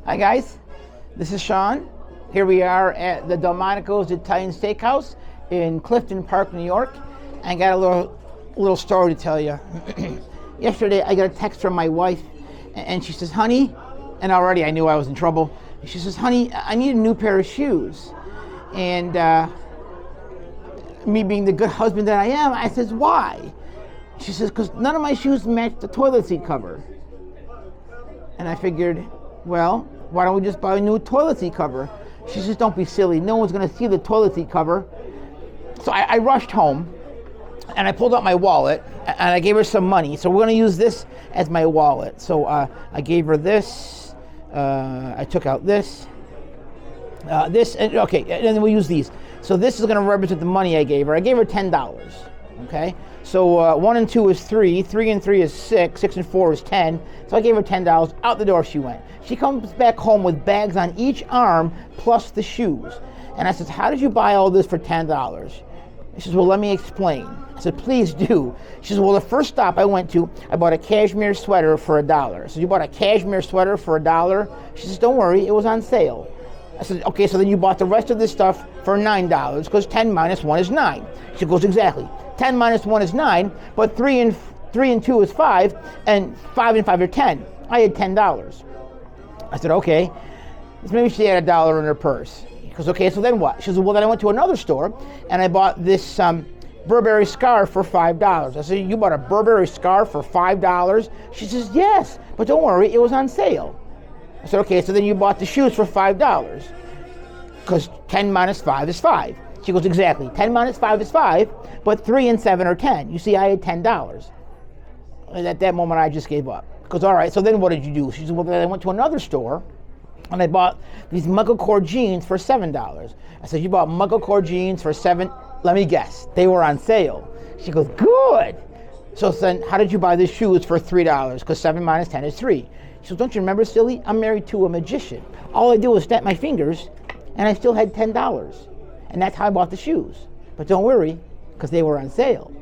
Hi guys, this is Sean. Here we are at the Delmonico's Italian Steakhouse in Clifton Park, New York. I got a little story to tell you. Yesterday I got a text from my wife and she says, honey, and already I knew I was in trouble. She says, honey, I need a new pair of shoes. And me being the good husband that I am, I says, why? She says, because none of my shoes match the toilet seat cover. And I figured, well, why don't we just buy a new toilet seat cover? She says, don't be silly. No one's going to see the toilet seat cover. So I rushed home, and I pulled out my wallet, and I gave her some money. So we're going to use this as my wallet. So I gave her this. I took out this. This, and okay, and then we'll use these. So this is going to represent the money I gave her. I gave her $10. Okay? So 1 and 2 is 3, 3 and 3 is 6, 6 and 4 is 10. So I gave her $10. Out the door she went. She comes back home with bags on each arm plus the shoes. And I said, how did you buy all this for $10? She says, well, let me explain. I said, please do. She says, well, the first stop I went to, I bought a cashmere sweater for $1. So you bought a cashmere sweater for $1? She says, don't worry, it was on sale. I said, okay, so then you bought the rest of this stuff for $9 because 10 minus 1 is 9. She goes, exactly. 10 minus 1 is 9, but 3 and 2 is 5, and 5 and 5 are 10. I had $10. I said, okay. So maybe she had $1 in her purse. She goes, okay, so then what? She says, well, then I went to another store, and I bought this Burberry scarf for $5. I said, you bought a Burberry scarf for $5? She says, yes, but don't worry, it was on sale. I said, okay, so then you bought the shoes for $5, because 10 minus 5 is 5. She goes, exactly. 10 minus 5 is 5, but 3 and 7 are 10. You see, I had $10. And at that moment, I just gave up. Because, all right, so then what did you do? She said, well, then I went to another store, and I bought these Muggle jeans for $7. I said, you bought Muggle jeans for $7? Let me guess. They were on sale. She goes, good. So then, how did you buy the shoes for $3? Because 7 minus 10 is 3. She goes, don't you remember, silly? I'm married to a magician. All I did was snap my fingers, and I still had $10. And that's how I bought the shoes. But don't worry, because they were on sale.